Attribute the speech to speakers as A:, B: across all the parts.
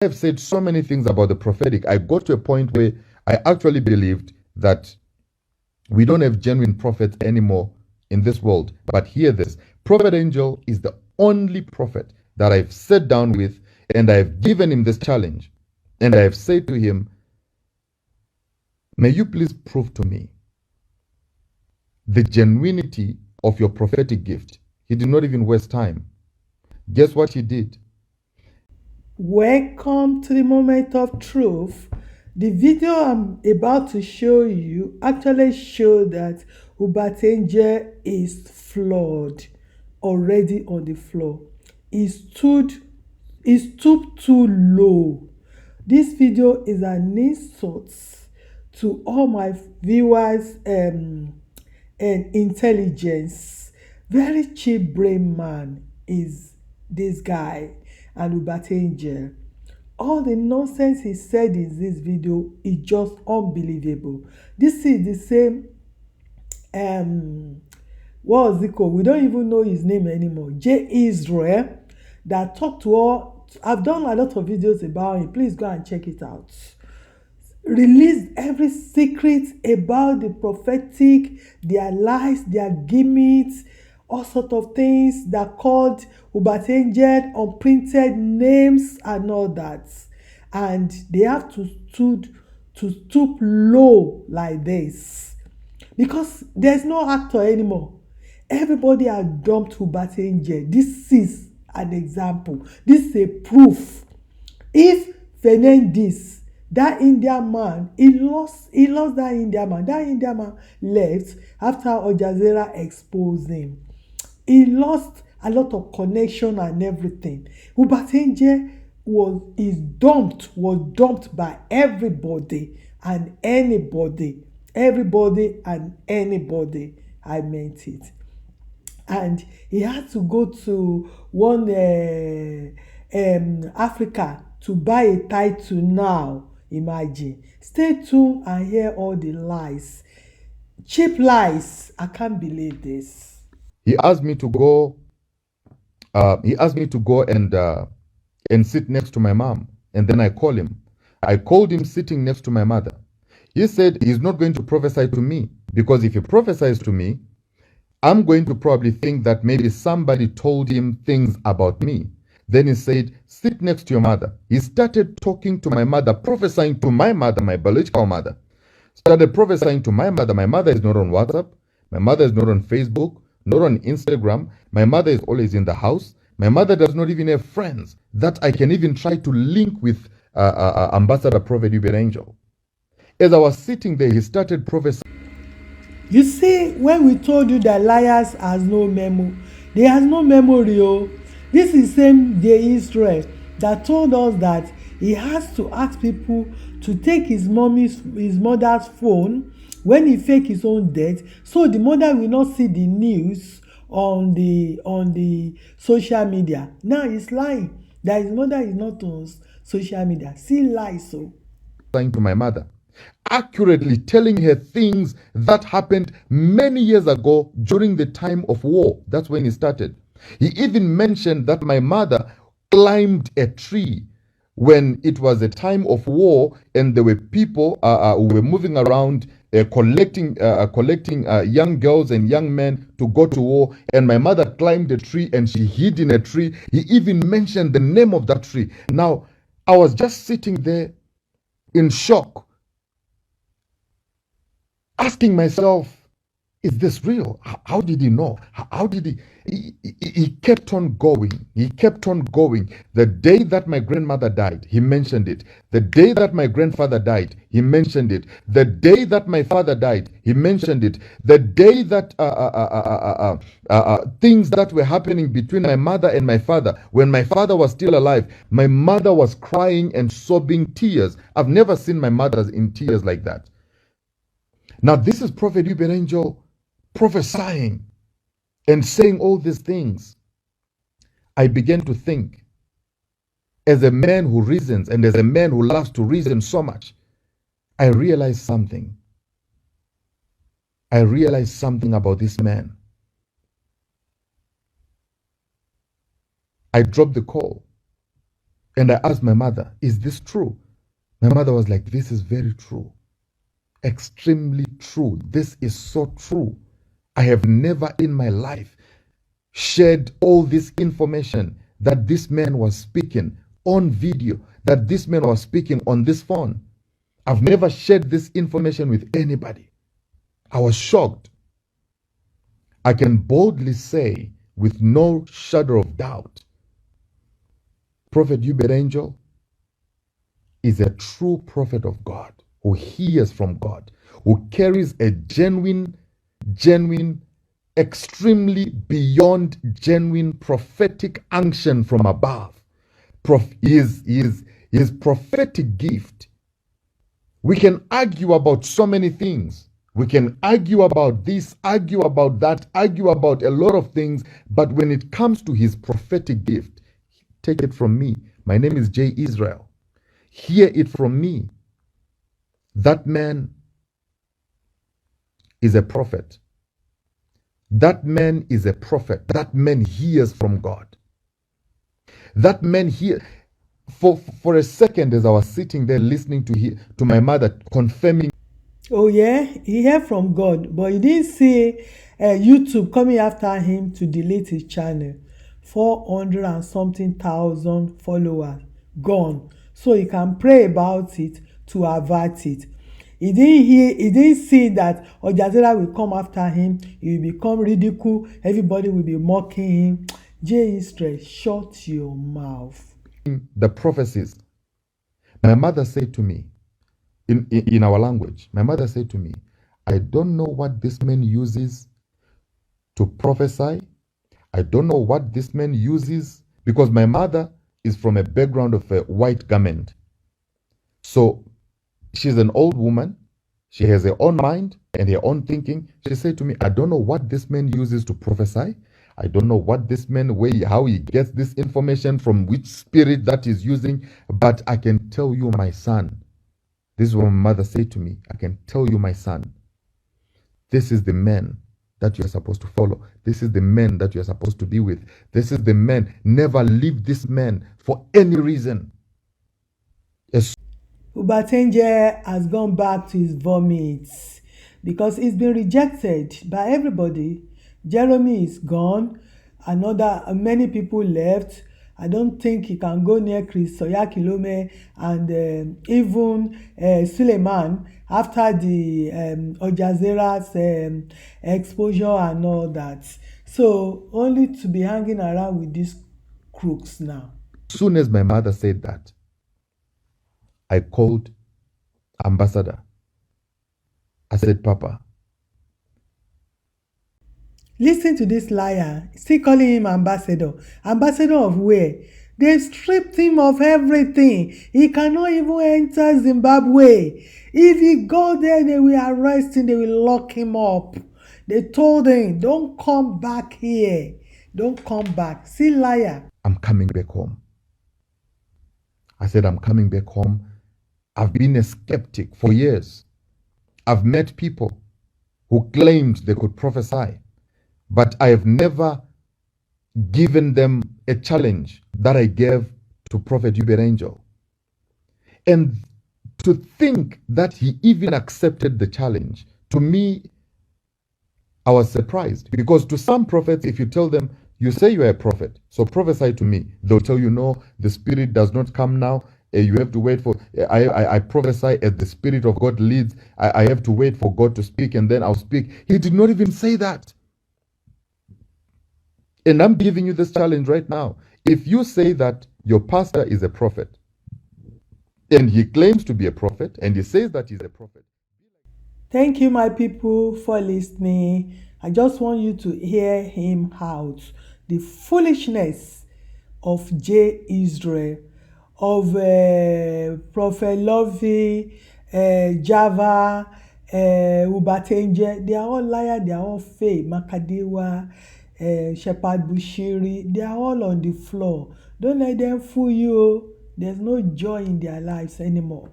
A: have said so many things about the prophetic. I got to a point where I actually believed that we don't have genuine prophets anymore in this world. But hear this. Prophet Angel is the only prophet that I've sat down with, and I've given him this challenge. And I have said to him, may you please prove to me the genuinity of your prophetic gift. He did not even waste time. Guess what he did?
B: Welcome to the moment of truth. The video I'm about to show you actually shows that Uebert is flawed, already on the floor. He stooped too low. This video is an insult to all my viewers and intelligence. Very cheap brain man is this guy and Uebert. All the nonsense he said in this video is just unbelievable. This is the same what was it called? We don't even know his name anymore. Israel that talked to all. I've done a lot of videos about him. Please go and check it out. Release every secret about the prophetic, their lies, their gimmicks, all sort of things that called Uebert, unprinted names and all that. And they have to stoop low like this. Because there's no actor anymore. Everybody has dumped Uebert. This is an example. This is a proof. If Fernandez, that Indian man, he lost that Indian man. That Indian man left after Al Jazeera exposed him. He lost a lot of connection and everything. Uebert was dumped by everybody and anybody. Everybody and anybody. I meant it. And he had to go to one Africa to buy a title now. Imagine. Stay tuned and hear all the lies. Cheap lies. I can't believe this.
A: He asked me to go. And sit next to my mom. And then I call him. I called him sitting next to my mother. He said he's not going to prophesy to me, because if he prophesies to me, I'm going to probably think that maybe somebody told him things about me. Then he said, sit next to your mother. He started talking to my mother, prophesying to my mother, my biological mother. Started prophesying to my mother. My mother is not on WhatsApp. My mother is not on Facebook, not on Instagram. My mother is always in the house. My mother does not even have friends that I can even try to link with Ambassador Prophet Uebert. As I was sitting there, he started prophesying.
B: You see, when we told you that liars has no memory, they has no memory. Oh, this is same day Israel that told us that he has to ask people to take his mother's phone when he fake his own death, so the mother will not see the news on the social media. Now he's lying that his mother is not on social media. See, lies. So
A: to my mother, accurately telling her things that happened many years ago during the time of war. That's when he started. He even mentioned that my mother climbed a tree when it was a time of war, and there were people who were moving around collecting young girls and young men to go to war, and my mother climbed a tree and she hid in a tree. He even mentioned the name of that tree. Now, I was just sitting there in shock, asking myself, is this real? How did he know? How did he kept on going. He kept on going. The day that my grandmother died, he mentioned it. The day that my grandfather died, he mentioned it. The day that my father died, he mentioned it. The day that things that were happening between my mother and my father, when my father was still alive, my mother was crying and sobbing tears. I've never seen my mother in tears like that. Now, this is Prophet Uebert prophesying and saying all these things. I began to think, as a man who reasons and as a man who loves to reason so much, I realized something. I realized something about this man. I dropped the call And I asked my mother, is this true? My mother was like, this is very true. Extremely true. This is so true. I have never in my life shared all this information that this man was speaking on video, that this man was speaking on this phone. I've never shared this information with anybody. I was shocked. I can boldly say with no shadow of doubt, Prophet Uebert Angel is a true prophet of God who hears from God, who carries a genuine, extremely beyond genuine prophetic unction from above. His prophetic gift. We can argue about so many things. We can argue about this, argue about that, argue about a lot of things, but when it comes to his prophetic gift, take it from me. My name is J. Israel. Hear it from me. That man is a prophet. That man is a prophet. That man hears from God. That man hears. For a second, as I was sitting there listening to my mother confirming.
B: Oh yeah, he heard from God, but he didn't see YouTube coming after him to delete his channel. 400 and something thousand followers gone. So he can pray about it to avert it. He didn't see that Ojazera will come after him. He will become ridicule. Everybody will be mocking him. J. Israel, shut your mouth.
A: The prophecies. My mother said to me, in our language, my mother said to me, I don't know what this man uses to prophesy. I don't know what this man uses, because my mother is from a background of a white garment. So she's an old woman. She has her own mind and her own thinking. She said to me, I don't know what this man uses to prophesy. I don't know what this man, how he gets this information, from which spirit that he's using, but I can tell you, my son, this is what my mother said to me, I can tell you, my son, this is the man that you're supposed to follow. This is the man that you're supposed to be with. This is the man. Never leave this man for any reason.
B: Uebert has gone back to his vomit because he's been rejected by everybody. Jeremy is gone. Many people left. I don't think he can go near Chris Soyakilome and even Suleiman after the Ojazera's exposure and all that. So only to be hanging around with these crooks now.
A: As soon as my mother said that, I called Ambassador. I said, Papa.
B: Listen to this liar. Still calling him ambassador. Ambassador of where? They stripped him of everything. He cannot even enter Zimbabwe. If he go there, they will arrest him. They will lock him up. They told him, don't come back here. Don't come back. See, liar.
A: I'm coming back home. I said, I'm coming back home. I've been a skeptic for years. I've met people who claimed they could prophesy, but I have never given them a challenge that I gave to Prophet Uebert Angel. And to think that he even accepted the challenge, to me, I was surprised, because to some prophets, if you tell them, you say you are a prophet, so prophesy to me, they'll tell you, no, the spirit does not come now. You have to wait for, I prophesy as the Spirit of God leads. I have to wait for God to speak and then I'll speak. He did not even say that. And I'm giving you this challenge right now. If you say that your pastor is a prophet, and he claims to be a prophet, and he says that he's a prophet.
B: Thank you, my people, for listening. I just want you to hear him out. The foolishness of J. Israel, of Prophet Lovey, Java, Uebert. They are all liars, they are all fake. Makadewa, Shepherd Bushiri, they are all on the floor. Don't let them fool you. There's no joy in their lives anymore.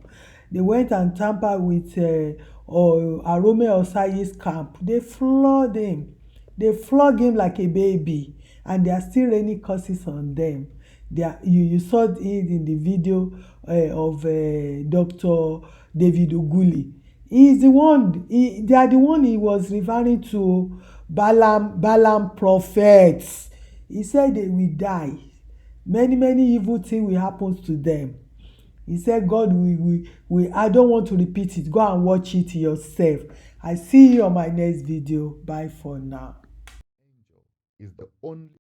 B: They went and tampered with Arome Osayi's camp. They flogged him. They flog him like a baby, and they are still raining curses on them. You saw it in the video of Dr. David Oguli. He's the one. They are the one he was referring to. Balaam prophets. He said they will die. Many evil things will happen to them. He said, God, I don't want to repeat it. Go and watch it yourself. I see you on my next video. Bye for now.
A: Angel is the only